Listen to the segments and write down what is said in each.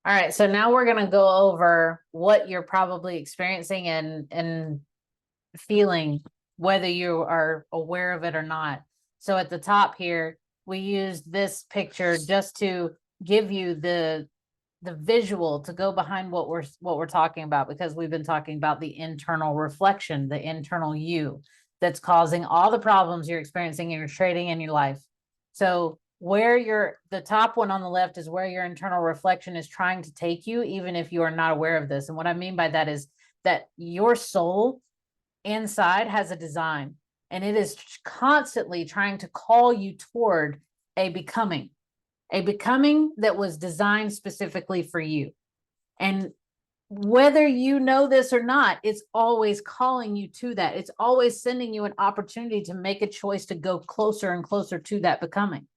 All right, so now we're going to go over what you're probably experiencing and feeling, whether you are aware of it or not. So at the top here, we used this picture just to give you the visual to go behind what we're talking about, because we've been talking about the internal reflection, the internal you that's causing all the problems you're experiencing in your trading in your life. So the top one on the left is where your internal reflection is trying to take you, even if you are not aware of this. And what I mean by that is that your soul inside has a design, and it is constantly trying to call you toward a becoming that was designed specifically for you. And whether you know this or not, it's always calling you to that. It's always sending you an opportunity to make a choice to go closer and closer to that becoming.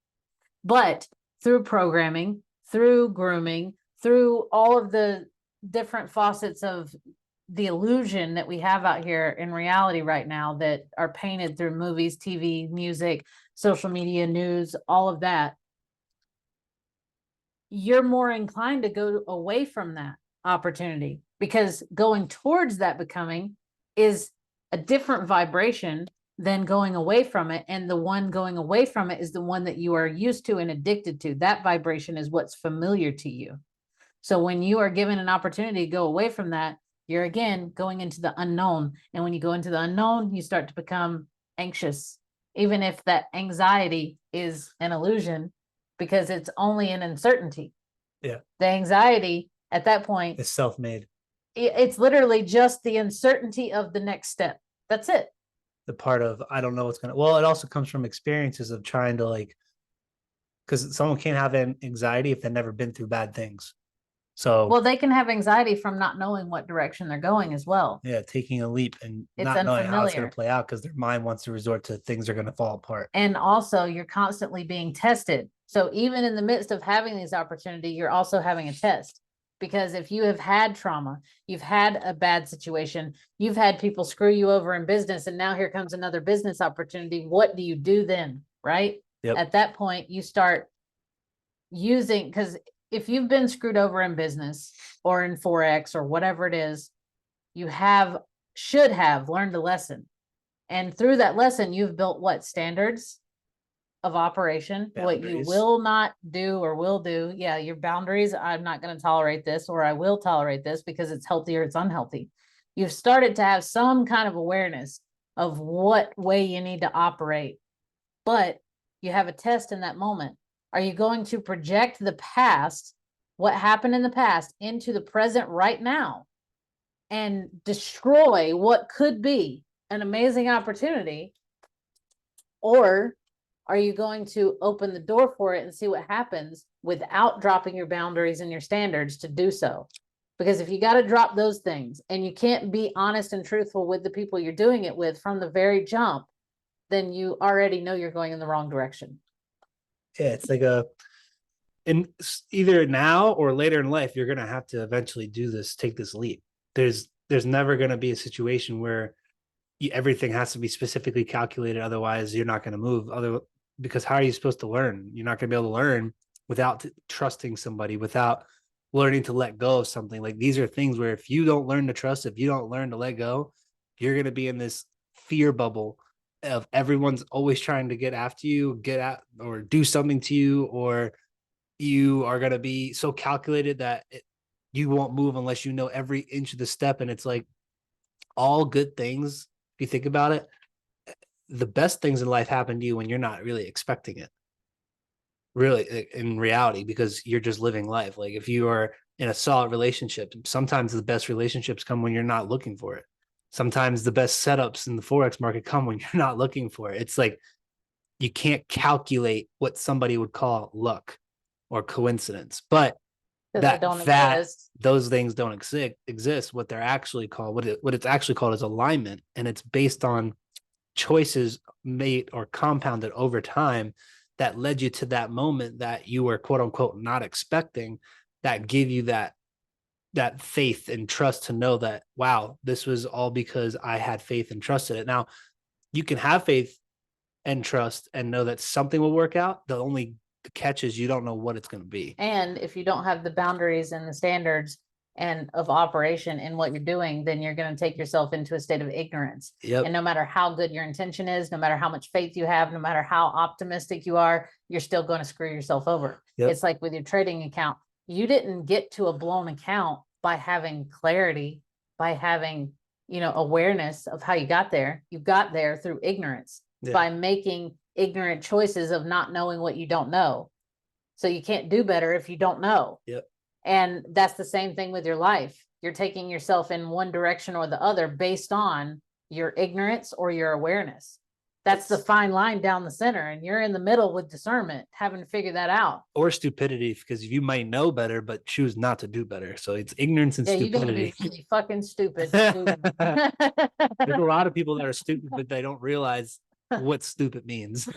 But through programming, through grooming, through all of the different faucets of the illusion that we have out here in reality right now that are painted through movies, TV, music, social media, news, all of that, you're more inclined to go away from that opportunity, because going towards that becoming is a different vibration than going away from it. And the one going away from it is the one that you are used to and addicted to. That vibration is what's familiar to you. So when you are given an opportunity to go away from that, you're again going into the unknown. And when you go into the unknown, you start to become anxious, even if that anxiety is an illusion, because it's only an uncertainty. Yeah. The anxiety at that point, It's self-made. it's literally just the uncertainty of the next step. That's it. The part of, I don't know what's going to, well, it also comes from experiences of trying to because someone can't have an anxiety if they've never been through bad things. So, well, they can have anxiety from not knowing what direction they're going as well. Yeah, taking a leap and it's not knowing how it's going unfamiliar to play out because their mind wants to resort to things are going to fall apart. And also, you're constantly being tested. So even in the midst of having these opportunity, you're also having a test. Because if you have had trauma, you've had a bad situation, you've had people screw you over in business, and now here comes another business opportunity, what do you do then? Right? Yep. At that point, you start using, because if you've been screwed over in business or in Forex or whatever it is, you should have learned a lesson. And through that lesson, you've built what? Standards of operation, what you will not do or will do. Yeah, your boundaries. I'm not going to tolerate this, or I will tolerate this because it's healthy or it's unhealthy. You've started to have some kind of awareness of what way you need to operate, but you have a test in that moment. Are you going to project the past, what happened in the past, into the present right now and destroy what could be an amazing opportunity? Or are you going to open the door for it and see what happens without dropping your boundaries and your standards to do so? Because if you got to drop those things and you can't be honest and truthful with the people you're doing it with from the very jump, then you already know you're going in the wrong direction. Yeah, it's like in either now or later in life, you're going to have to eventually take this leap. There's never going to be a situation where everything has to be specifically calculated. Otherwise, you're not going to move. Because how are you supposed to learn? You're not going to be able to learn without trusting somebody, without learning to let go of something. Like, these are things where if you don't learn to trust, if you don't learn to let go, you're going to be in this fear bubble of everyone's always trying to get after you, get at or do something to you, or you are going to be so calculated that you won't move unless you know every inch of the step. And it's like, all good things, if you think about it, the best things in life happen to you when you're not really expecting it, really, in reality, because you're just living life. Like, if you are in a solid relationship, sometimes the best relationships come when you're not looking for it. Sometimes the best setups in the Forex market come when you're not looking for it. It's like, you can't calculate what somebody would call luck or coincidence, but those things don't exist. What they're actually called, what it's actually called, is alignment, and it's based on choices made or compounded over time that led you to that moment that you were, quote unquote, not expecting, that give you that faith and trust to know that, wow, this was all because I had faith and trusted it. Now, you can have faith and trust and know that something will work out. The only the catch is you don't know what it's going to be. And if you don't have the boundaries and the standards and of operation in what you're doing, then you're going to take yourself into a state of ignorance. Yep. And no matter how good your intention is, no matter how much faith you have, no matter how optimistic you are, you're still going to screw yourself over. Yep. It's like with your trading account. You didn't get to a blown account by having clarity, by having, awareness of how you got there. You got there through ignorance, by making ignorant choices of not knowing what you don't know. So you can't do better if you don't know. Yep. And that's the same thing with your life. You're taking yourself in one direction or the other based on your ignorance or your awareness. That's the fine line down the center, and you're in the middle with discernment, having to figure that out. Or stupidity, because you might know better, but choose not to do better. So it's ignorance and stupidity. You be fucking stupid. There's a lot of people that are stupid, but they don't realize what stupid means.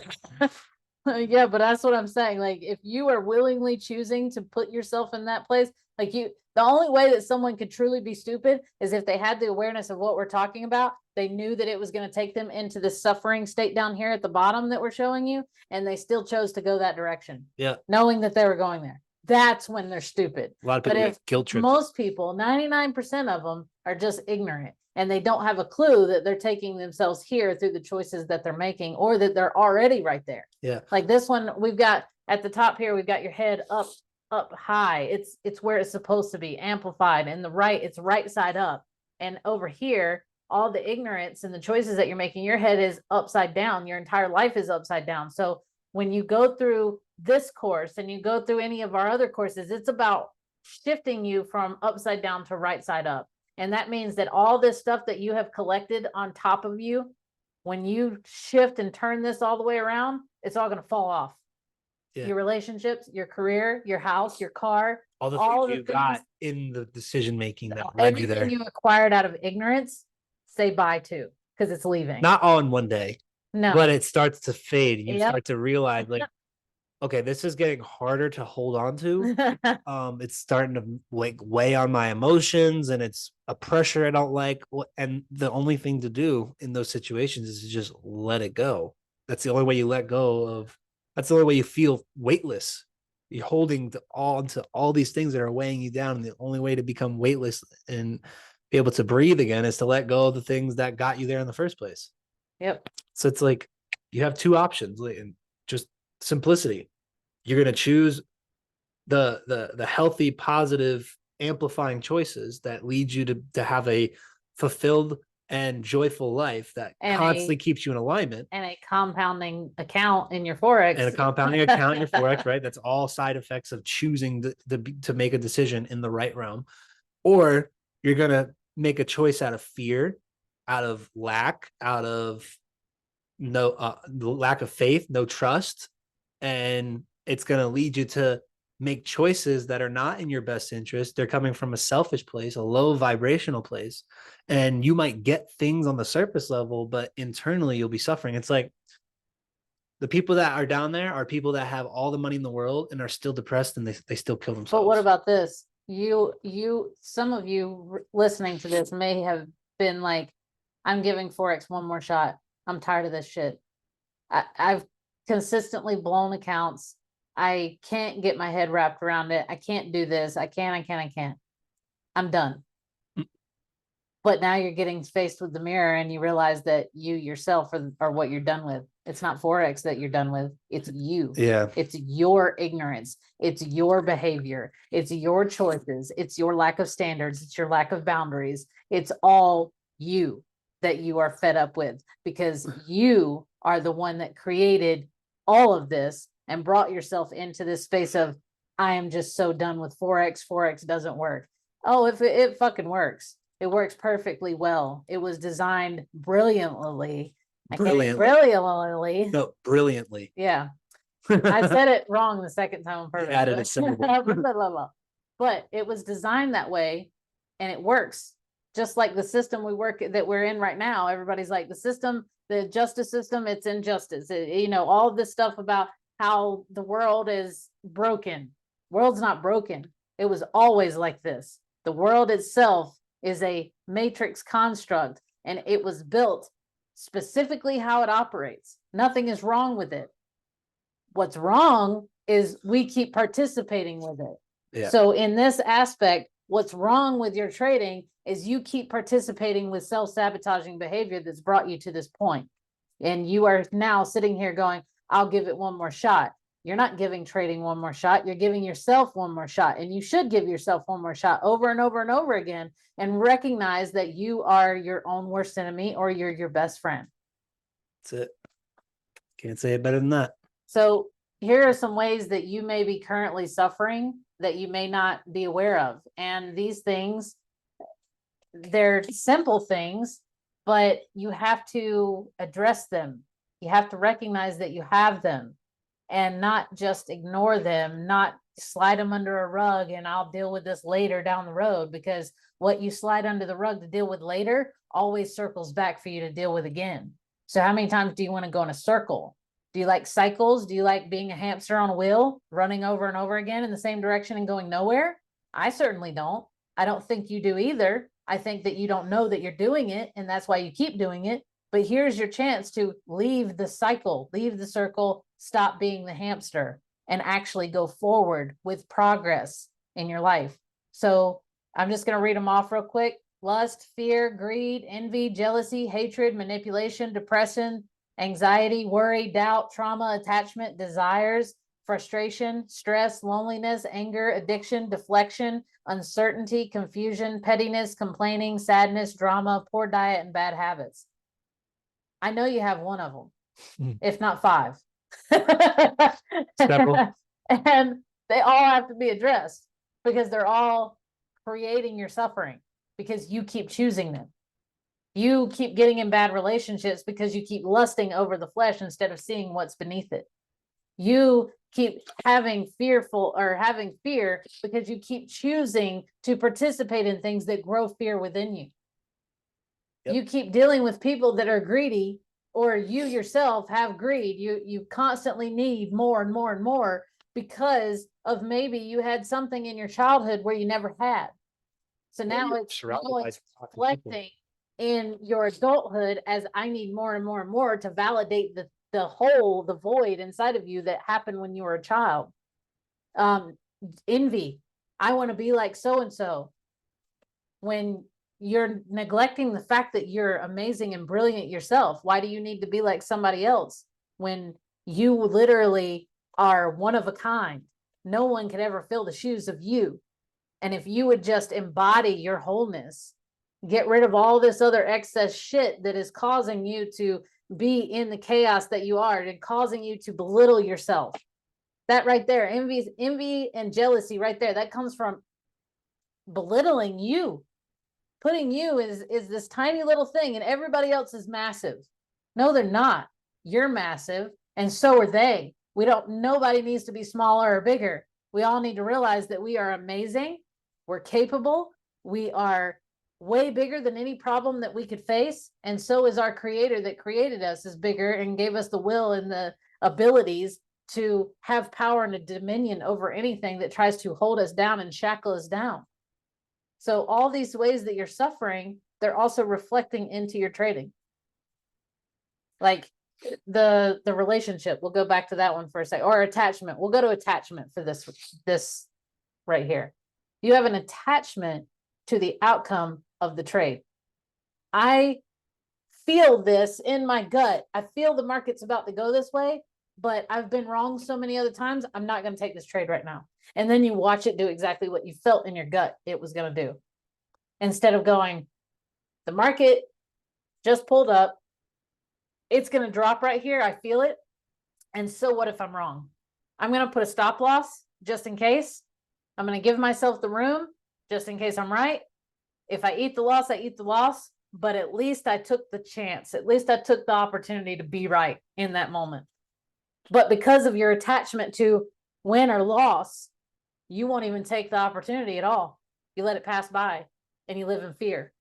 Yeah, but that's what I'm saying. Like, if you are willingly choosing to put yourself in that place, like the only way that someone could truly be stupid is if they had the awareness of what we're talking about. They knew that it was going to take them into the suffering state down here at the bottom that we're showing you, and they still chose to go that direction. Yeah. Knowing that they were going there. That's when they're stupid. A lot of people get guilt tripped. Most people, 99% of them, are just ignorant, and they don't have a clue that they're taking themselves here through the choices that they're making, or that they're already right there. Yeah. Like this one, we've got at the top here, we've got your head up high. It's where it's supposed to be, amplified, and it's right side up. And over here, all the ignorance and the choices that you're making, your head is upside down. Your entire life is upside down. So when you go through this course and you go through any of our other courses, it's about shifting you from upside down to right side up. And that means that all this stuff that you have collected on top of you, when you shift and turn this all the way around, it's all going to fall off. Yeah. Your relationships, your career, your house, your car, all the things you got in the decision making that led you there. Everything you acquired out of ignorance, say bye to, because it's leaving. Not all in one day. No. But it starts to fade. You start to realize, like, okay, this is getting harder to hold on to. It's starting to weigh on my emotions, and it's a pressure I don't like. And the only thing to do in those situations is to just let it go. That's the only way you let go of. That's the only way you feel weightless. You're holding on to all these things that are weighing you down, and the only way to become weightless and be able to breathe again is to let go of the things that got you there in the first place. Yep. So it's like you have two options, and just simplicity. You're going to choose the healthy, positive, amplifying choices that lead you to have a fulfilled and joyful life that constantly keeps you in alignment. And a compounding account in your Forex. And a compounding account in your Forex, right? That's all side effects of choosing to make a decision in the right realm. Or you're going to make a choice out of fear, out of lack, out of lack of faith, no trust. And it's going to lead you to make choices that are not in your best interest. They're coming from a selfish place, a low vibrational place. And you might get things on the surface level, but internally you'll be suffering. It's like the people that are down there are people that have all the money in the world and are still depressed, and they still kill themselves. But what about this? Some of you listening to this may have been like, I'm giving Forex one more shot. I'm tired of this shit. I've consistently blown accounts. I can't get my head wrapped around it. I can't do this. I can't. I'm done. But now you're getting faced with the mirror, and you realize that you yourself are what you're done with. It's not Forex that you're done with. It's you. Yeah. It's your ignorance. It's your behavior. It's your choices. It's your lack of standards. It's your lack of boundaries. It's all you that you are fed up with, because you are the one that created all of this and brought yourself into this space of, I am just so done with Forex. Forex doesn't work. Oh, if it fucking works. It works perfectly well. It was designed brilliantly. Brilliantly. No, brilliantly. Yeah. I said it wrong the second time on purpose. Added a symbol. But it was designed that way, and it works. Just like the system that we're in right now. Everybody's like, the system, the justice system, it's injustice. All this stuff about how the world is broken. World's not broken. It was always like this. The world itself is a matrix construct, and it was built specifically how it operates. Nothing is wrong with it. What's wrong is we keep participating with it. Yeah. So in this aspect, what's wrong with your trading is you keep participating with self-sabotaging behavior that's brought you to this point. And you are now sitting here going, I'll give it one more shot. You're not giving trading one more shot. You're giving yourself one more shot. And you should give yourself one more shot over and over and over again, and recognize that you are your own worst enemy, or you're your best friend. That's it. Can't say it better than that. So here are some ways that you may be currently suffering that you may not be aware of. And these things, they're simple things, but you have to address them. You have to recognize that you have them and not just ignore them, not slide them under a rug and I'll deal with this later down the road, because what you slide under the rug to deal with later always circles back for you to deal with again. So how many times do you want to go in a circle? Do you like cycles? Do you like being a hamster on a wheel, running over and over again in the same direction and going nowhere? I certainly don't. I don't think you do either. I think that you don't know that you're doing it, and that's why you keep doing it. But here's your chance to leave the cycle, leave the circle, stop being the hamster, and actually go forward with progress in your life. So I'm just going to read them off real quick. Lust, fear, greed, envy, jealousy, hatred, manipulation, depression, anxiety, worry, doubt, trauma, attachment, desires, frustration, stress, loneliness, anger, addiction, deflection, uncertainty, confusion, pettiness, complaining, sadness, drama, poor diet, and bad habits. I know you have one of them, if not 5. Several. And they all have to be addressed, because they're all creating your suffering, because you keep choosing them. You keep getting in bad relationships because you keep lusting over the flesh instead of seeing what's beneath it. You keep having fear because you keep choosing to participate in things that grow fear within you. Yep. You keep dealing with people that are greedy, or you yourself have greed. You constantly need more and more and more because of maybe you had something in your childhood where you never had. So now it's reflecting in your adulthood as I need more and more and more to validate the hole, the void inside of you that happened when you were a child. Envy. I want to be like so-and-so. When you're neglecting the fact that you're amazing and brilliant yourself, why do you need to be like somebody else when you literally are one of a kind? No one could ever fill the shoes of you. And if you would just embody your wholeness, get rid of all this other excess shit that is causing you to be in the chaos that you are and causing you to belittle yourself. That right there, envy and jealousy right there, that comes from belittling you, putting you is this tiny little thing and everybody else is massive. No, they're not. You're massive and so are they. Nobody needs to be smaller or bigger. We all need to realize that we are amazing. We're capable. We are way bigger than any problem that we could face. And so is our creator that created us is bigger and gave us the will and the abilities to have power and a dominion over anything that tries to hold us down and shackle us down. So all these ways that you're suffering, they're also reflecting into your trading. Like the relationship, we'll go back to that one for a second, or attachment. We'll go to attachment for this right here. You have an attachment to the outcome of the trade. I feel this in my gut. I feel the market's about to go this way, but I've been wrong so many other times. I'm not going to take this trade right now. And then you watch it do exactly what you felt in your gut it was going to do. Instead of going, the market just pulled up. It's going to drop right here. I feel it. And so what if I'm wrong? I'm going to put a stop loss just in case. I'm going to give myself the room just in case I'm right. If I eat the loss, I eat the loss. But at least I took the chance. At least I took the opportunity to be right in that moment. But because of your attachment to win or loss, you won't even take the opportunity at all. You let it pass by and you live in fear.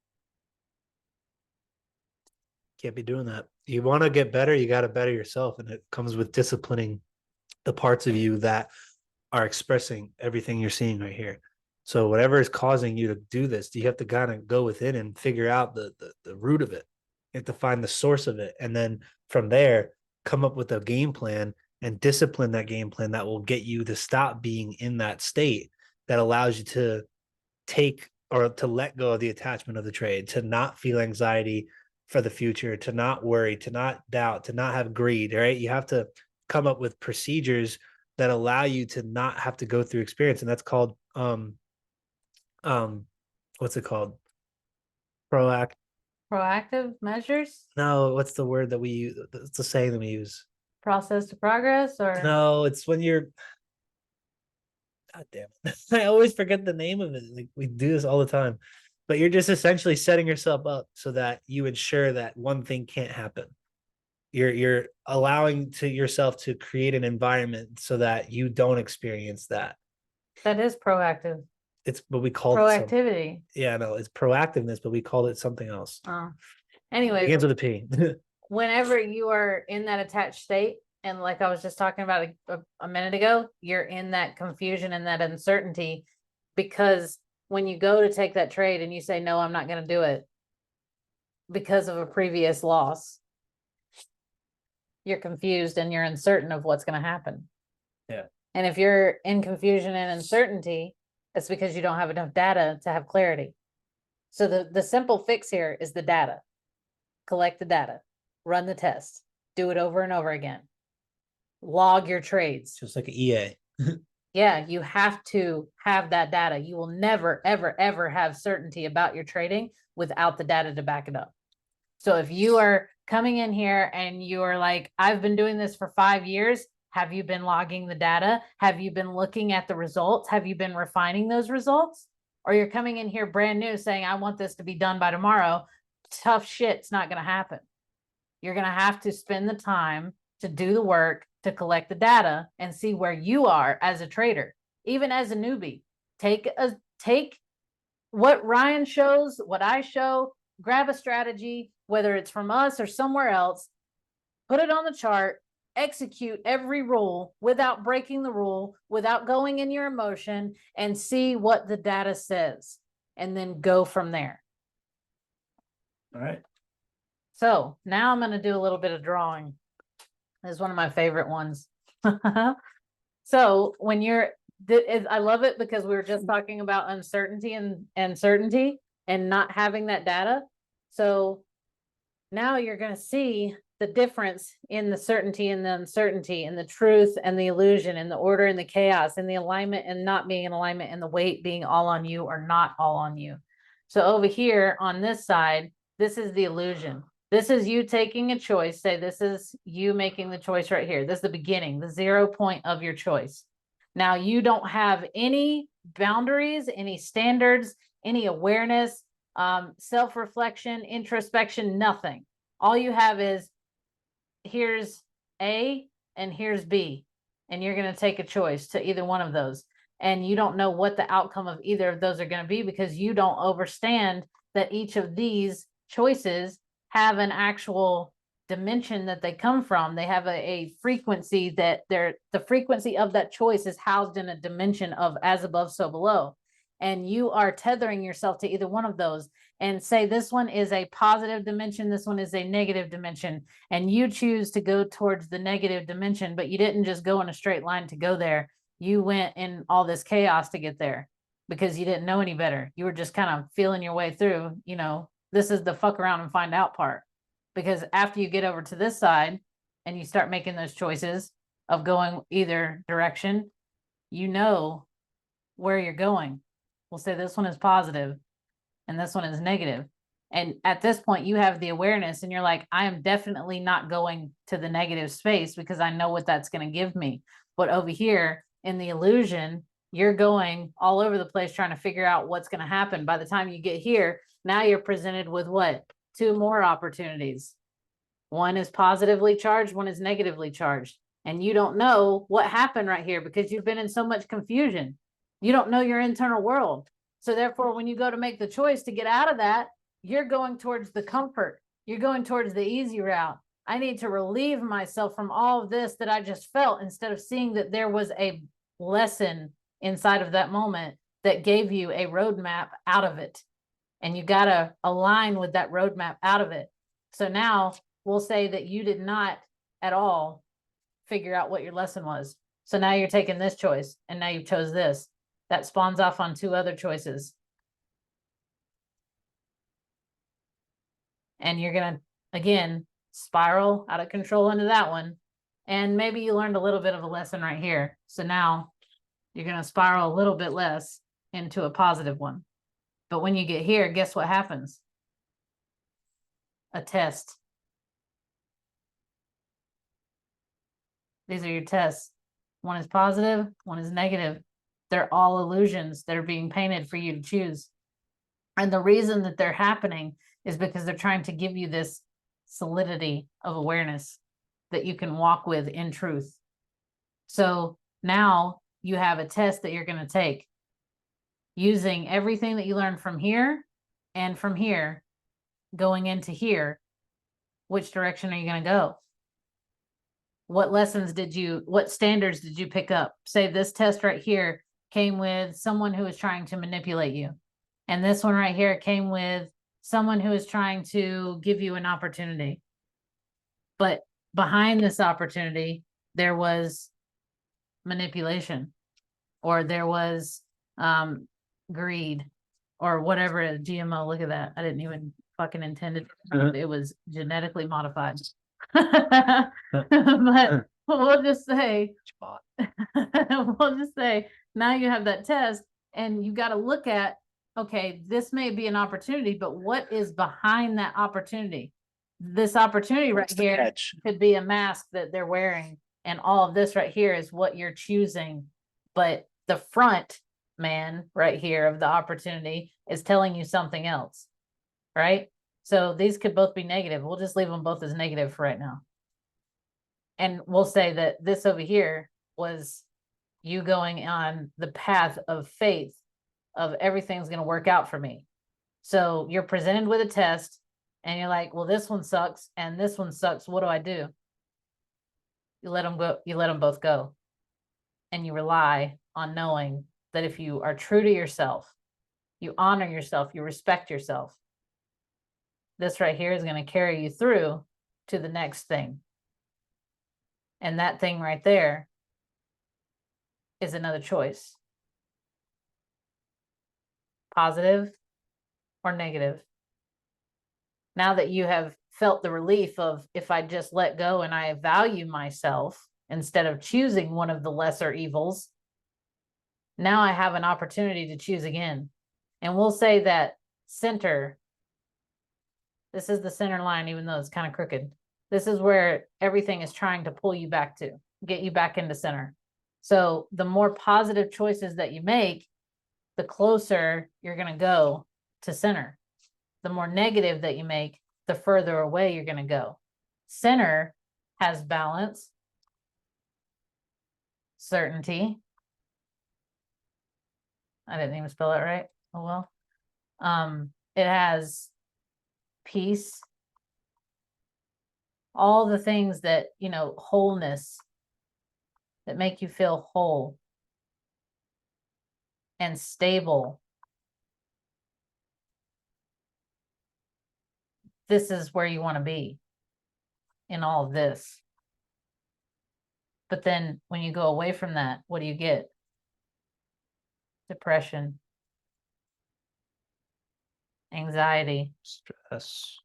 Can't be doing that. You want to get better, you got to better yourself. And it comes with disciplining the parts of you that are expressing everything you're seeing right here. So whatever is causing you to do this, you have to kind of go within and figure out the root of it. You have to find the source of it. And then from there, come up with a game plan and discipline that game plan that will get you to stop being in that state that allows you to take or to let go of the attachment of the trade, to not feel anxiety for the future, to not worry, to not doubt, to not have greed, right? You have to come up with procedures that allow you to not have to go through experience. And that's called um what's it called? Proact Proactive measures, no, what's the word that we use? It's the saying that we use. process to progress, or No, it's when you're God damn it. I always forget the name of it. Like we do this all the time. But you're just essentially setting yourself up so that you ensure that one thing can't happen. You're allowing to yourself to create an environment so that you don't experience that. that is proactive. It's but we called it something. Proactivity. Yeah, no, it's proactiveness, but we called it something else. Oh. It Anyways, begins with a P. whenever you are in that attached state, and like I was just talking about a minute ago, you're in that confusion and that uncertainty, because when you go to take that trade and you say, no, I'm not going to do it because of a previous loss, you're confused and you're uncertain of what's going to happen. Yeah. And if you're in confusion and uncertainty, it's because you don't have enough data to have clarity. So the simple fix here is the data. Collect the data, run the test, do it over and over again. Log your trades. Just like an EA. Yeah, you have to have that data. You will never, ever, ever have certainty about your trading without the data to back it up. So if you are coming in here and you are like, I've been doing this for 5 years, have you been logging the data? Have you been looking at the results? Have you been refining those results? Or you're coming in here brand new saying, I want this to be done by tomorrow. Tough shit's not going to happen. You're going to have to spend the time to do the work, to collect the data and see where you are as a trader, even as a newbie. Take what Ryan shows, what I show, grab a strategy, whether it's from us or somewhere else, put it on the chart, execute every rule without breaking the rule, without going in your emotion, and see what the data says, and then go from there. All right. So now I'm going to do a little bit of drawing. This is one of my favorite ones. So when you're, I love it because we were just talking about uncertainty and certainty and not having that data. So now you're going to see the difference in the certainty and the uncertainty and the truth and the illusion and the order and the chaos and the alignment and not being in alignment and the weight being all on you or not all on you. So over here on this side, this is the illusion. This is you taking a choice. Say this is you making the choice right here. This is the beginning, the 0 point of your choice. Now you don't have any boundaries, any standards, any awareness, self-reflection, introspection, nothing. All you have is here's A and here's B, and you're going to take a choice to either one of those. And you don't know what the outcome of either of those are going to be because you don't understand that each of these choices have an actual dimension that they come from. They have a frequency that the frequency of that choice is housed in a dimension of as above, so below. And you are tethering yourself to either one of those and say, this one is a positive dimension. This one is a negative dimension. And you choose to go towards the negative dimension, but you didn't just go in a straight line to go there. You went in all this chaos to get there because you didn't know any better. You were just kind of feeling your way through, you know, this is the fuck around and find out part. Because after you get over to this side and you start making those choices of going either direction, you know where you're going. We'll say this one is positive and this one is negative. And at this point, you have the awareness and you're like, I am definitely not going to the negative space because I know what that's going to give me. But over here in the illusion, you're going all over the place trying to figure out what's going to happen. By the time you get here, now you're presented with what? 2 more opportunities. One is positively charged, one is negatively charged. And you don't know what happened right here because you've been in so much confusion. You don't know your internal world. So therefore, when you go to make the choice to get out of that, you're going towards the comfort. You're going towards the easy route. I need to relieve myself from all of this that I just felt instead of seeing that there was a lesson inside of that moment that gave you a roadmap out of it. And you got to align with that roadmap out of it. So now we'll say that you did not at all figure out what your lesson was. So now you're taking this choice and now you chose this. That spawns off on 2 other choices. And you're gonna, again, spiral out of control into that one. And maybe you learned a little bit of a lesson right here. So now you're gonna spiral a little bit less into a positive one. But when you get here, guess what happens? A test. These are your tests. One is positive, one is negative. They're all illusions that are being painted for you to choose. And the reason that they're happening is because they're trying to give you this solidity of awareness that you can walk with in truth. So now you have a test that you're going to take using everything that you learned from here and from here going into here. Which direction are you going to go? What lessons what standards did you pick up? Say this test right here came with someone who was trying to manipulate you. And this one right here came with someone who is trying to give you an opportunity. But behind this opportunity, there was manipulation, or there was greed, or whatever. GMO, look at that. I didn't even fucking intend it. It was genetically modified. But we'll just say, now you have that test and you got to look at, okay, this may be an opportunity, but what is behind that opportunity? This opportunity right here could be a mask that they're wearing, and all of this right here is what you're choosing. But the front man right here of the opportunity is telling you something else, right? So these could both be negative. We'll just leave them both as negative for right now. And we'll say that this over here was you going on the path of faith of everything's going to work out for me. So you're presented with a test and you're like, well, this one sucks and this one sucks. What do I do? You let them go. You let them both go. And you rely on knowing that if you are true to yourself, you honor yourself, you respect yourself, this right here is going to carry you through to the next thing. And that thing right there is another choice. Positive or negative. Now that you have felt the relief of, if I just let go and I value myself instead of choosing one of the lesser evils, now I have an opportunity to choose again. And we'll say that center, this is the center line, even though it's kind of crooked. This is where everything is trying to pull you back to, get you back into center. So the more positive choices that you make, the closer you're going to go to center. The more negative that you make, the further away you're going to go. Center has balance, certainty. I didn't even spell it right. Oh well. It has peace. All the things that, wholeness, that make you feel whole and stable. This is where you want to be in all of this. But then when you go away from that, what do you get? Depression, anxiety, stress,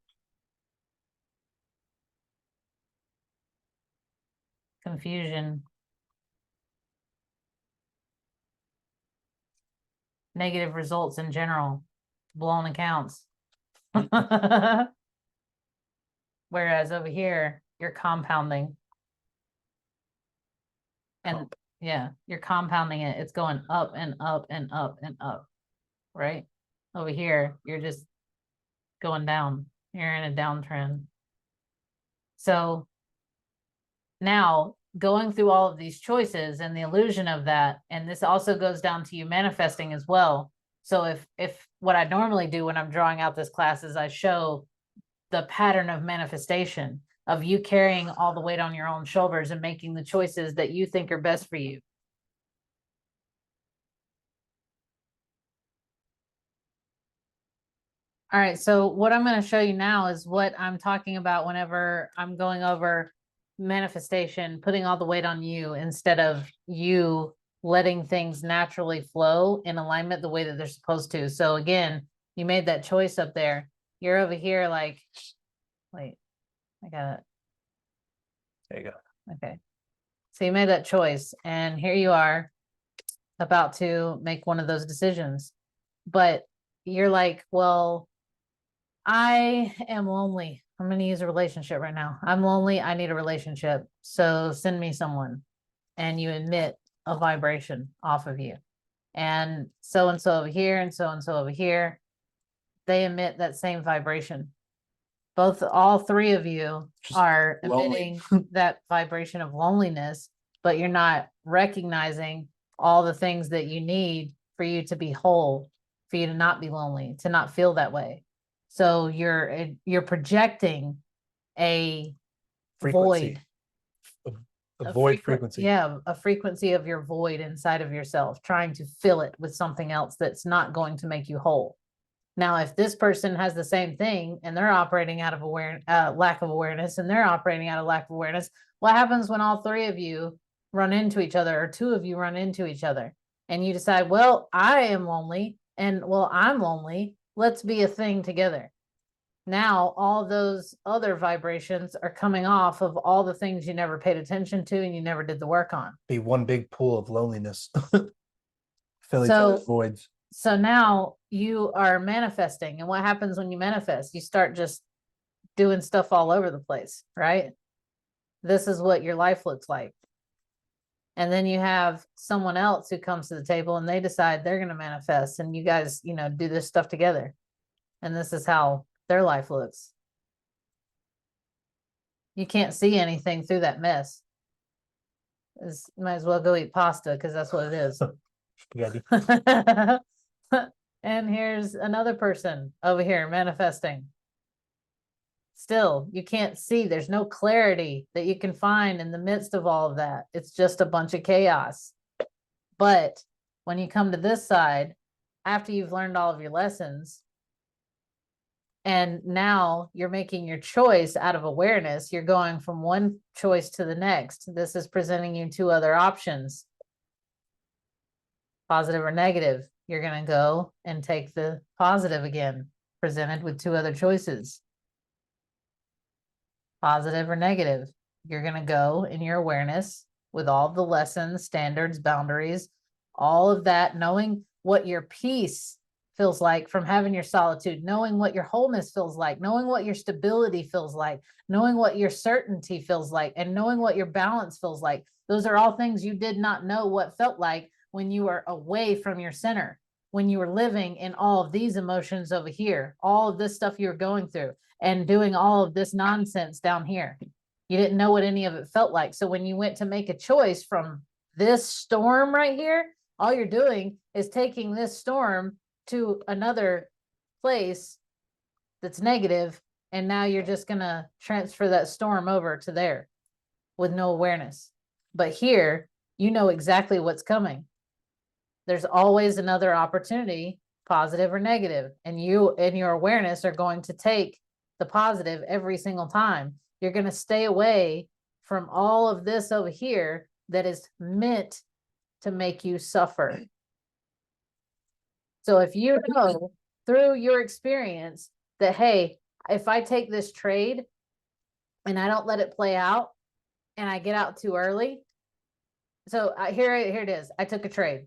confusion, negative results in general, blown accounts. Whereas over here, you're compounding. And yeah, you're compounding it. It's going up and up and up and up, right? Over here, you're just going down. You're in a downtrend. So now going through all of these choices and the illusion of that, and this also goes down to you manifesting as well. So if what I normally do when I'm drawing out this class is I show the pattern of manifestation of you carrying all the weight on your own shoulders and making the choices that you think are best for you. All right, so what I'm going to show you now is what I'm talking about whenever I'm going over manifestation, putting all the weight on you instead of you letting things naturally flow in alignment the way that they're supposed to. So again, you made that choice up there. You're over here like, wait, I got it. There you go. Okay. So you made that choice and here you are about to make one of those decisions. But you're like, well, I am lonely. I'm going to use a relationship right now. I'm lonely. I need a relationship. So send me someone. And you emit a vibration off of you. And so over here and so over here, they emit that same vibration. All three of you Just are lonely. emitting that vibration of loneliness, but you're not recognizing all the things that you need for you to be whole, for you to not be lonely, to not feel that way. So you're projecting a Frequency. void. A void frequency. Yeah, a frequency of your void inside of yourself, trying to fill it with something else that's not going to make you whole. Now, if this person has the same thing and they're operating out of lack of awareness, and they're operating out of lack of awareness, what happens when all three of you run into each other, or two of you run into each other, and you decide, well, I am lonely, and well, I'm lonely. Let's be a thing together. Now, all those other vibrations are coming off of all the things you never paid attention to and you never did the work on. Be one big pool of loneliness. Fill each So- other's voids. So now you are manifesting. And what happens when you manifest? You start just doing stuff all over the place, right? This is what your life looks like. And then you have someone else who comes to the table and they decide they're going to manifest, and you guys, do this stuff together. And this is how their life looks. You can't see anything through that mess. Might as well go eat pasta, because that's what it is. Spaghetti. And here's another person over here manifesting. Still, you can't see. There's no clarity that you can find in the midst of all of that. It's just a bunch of chaos. But when you come to this side, after you've learned all of your lessons, and now you're making your choice out of awareness, you're going from one choice to the next. This is presenting you two other options, positive or negative. You're going to go and take the positive again, presented with two other choices. Positive or negative. You're going to go in your awareness with all the lessons, standards, boundaries, all of that, knowing what your peace feels like from having your solitude, knowing what your wholeness feels like, knowing what your stability feels like, knowing what your certainty feels like, and knowing what your balance feels like. Those are all things you did not know what felt like when you were away from your center, when you were living in all of these emotions over here, all of this stuff you were going through and doing all of this nonsense down here. You didn't know what any of it felt like. So when you went to make a choice from this storm right here, all you're doing is taking this storm to another place that's negative, and now you're just going to transfer that storm over to there with no awareness. But here, you know exactly what's coming. There's always another opportunity, positive or negative, and you and your awareness are going to take the positive every single time. You're going to stay away from all of this over here that is meant to make you suffer. So if you know through your experience that, hey, if I take this trade and I don't let it play out and I get out too early. So here it is. I took a trade.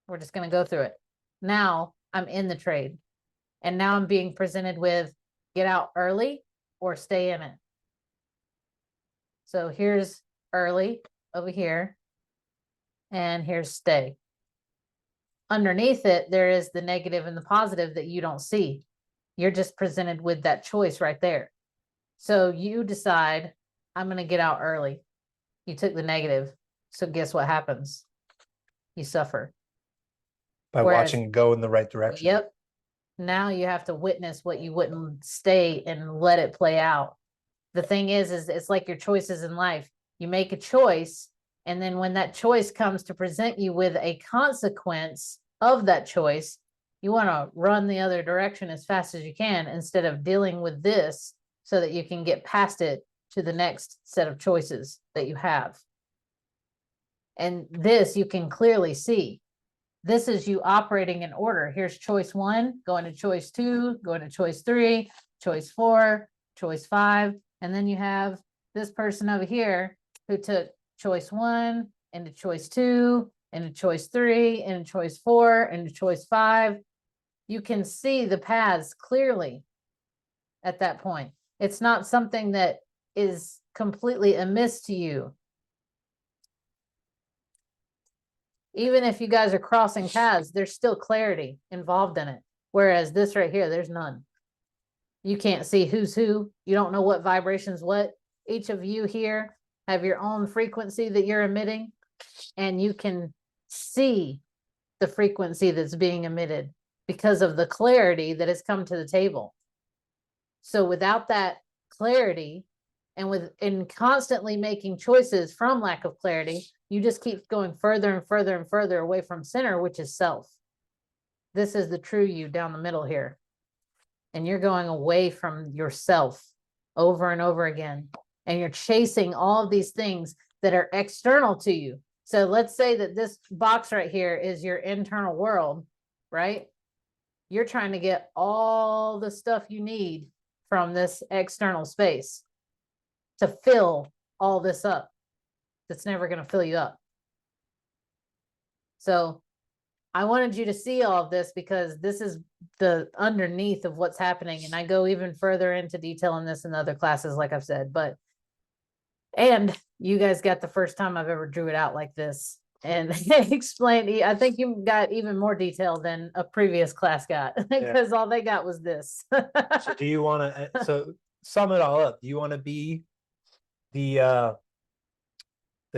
We're just going to go through it. Now I'm in the trade, and now I'm being presented with get out early or stay in it. So here's early over here, and here's stay. Underneath it, there is the negative and the positive that you don't see. You're just presented with that choice right there. So you decide, I'm going to get out early. You took the negative. So guess what happens? You suffer. By watching it go in the right direction. Yep. Now you have to witness what you wouldn't stay and let it play out. The thing is it's like your choices in life. You make a choice, and then when that choice comes to present you with a consequence of that choice, you want to run the other direction as fast as you can instead of dealing with this so that you can get past it to the next set of choices that you have. And this you can clearly see. This is you operating in order. Here's choice 1, going to choice 2, going to choice 3, choice 4, choice 5. And then you have this person over here who took choice 1 into choice 2, into choice 3, into choice 4, into choice 5. You can see the paths clearly at that point. It's not something that is completely amiss to you. Even if you guys are crossing paths, there's still clarity involved in it. Whereas this right here, there's none. You can't see who's who. You don't know what vibrations what. Each of you here have your own frequency that you're emitting, and you can see the frequency that's being emitted because of the clarity that has come to the table. So without that clarity, and in constantly making choices from lack of clarity, you just keep going further and further and further away from center, which is self. This is the true you down the middle here. And you're going away from yourself over and over again. And you're chasing all of these things that are external to you. So let's say that this box right here is your internal world, right? You're trying to get all the stuff you need from this external space to fill all this up. That's never going to fill you up. So I wanted you to see all of this because this is the underneath of what's happening. And I go even further into detail in this in other classes, like I've said, and you guys got the first time I've ever drew it out like this and explained. I think you got even more detail than a previous class got because all they got was this. So do you want to, so sum it all up? Do you want to be the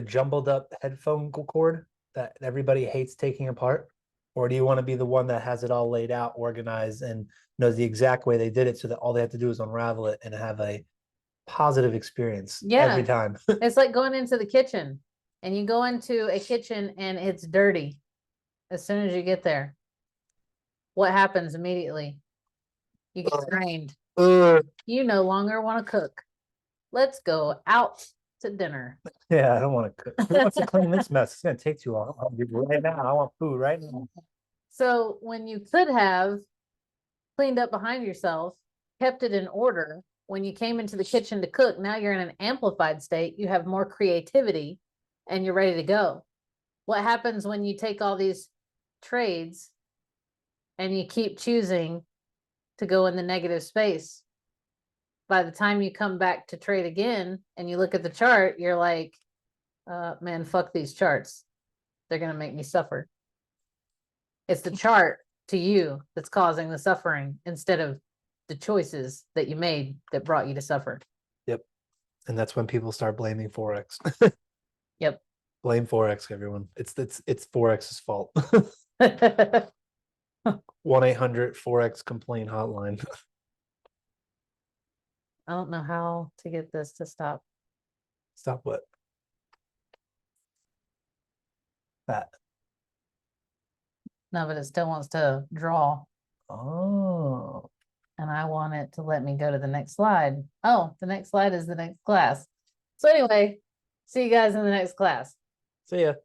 jumbled up headphone cord that everybody hates taking apart? Or do you want to be the one that has it all laid out, organized, and knows the exact way they did it so that all they have to do is unravel it and have a positive experience every time? It's like going into the kitchen, and you go into a kitchen and it's dirty as soon as you get there. What happens immediately? You get drained. You no longer want to cook. Let's go out to dinner. Yeah, I don't want to cook. Who wants to clean this mess? It's gonna take too long. I'll do it right now. I want food right now. So when you could have cleaned up behind yourself, kept it in order, when you came into the kitchen to cook, now you're in an amplified state. You have more creativity and you're ready to go. What happens when you take all these trades and you keep choosing to go in the negative space? By the time you come back to trade again and you look at the chart, you're like, man, fuck these charts. They're going to make me suffer. It's the chart to you that's causing the suffering instead of the choices that you made that brought you to suffer. Yep. And that's when people start blaming Forex. Yep. Blame Forex, everyone. It's Forex's fault. 1-800-4X complaint hotline. I don't know how to get this to stop. Stop what? That. No, but it still wants to draw. Oh. And I want it to let me go to the next slide. Oh, the next slide is the next class. So anyway, see you guys in the next class. See ya.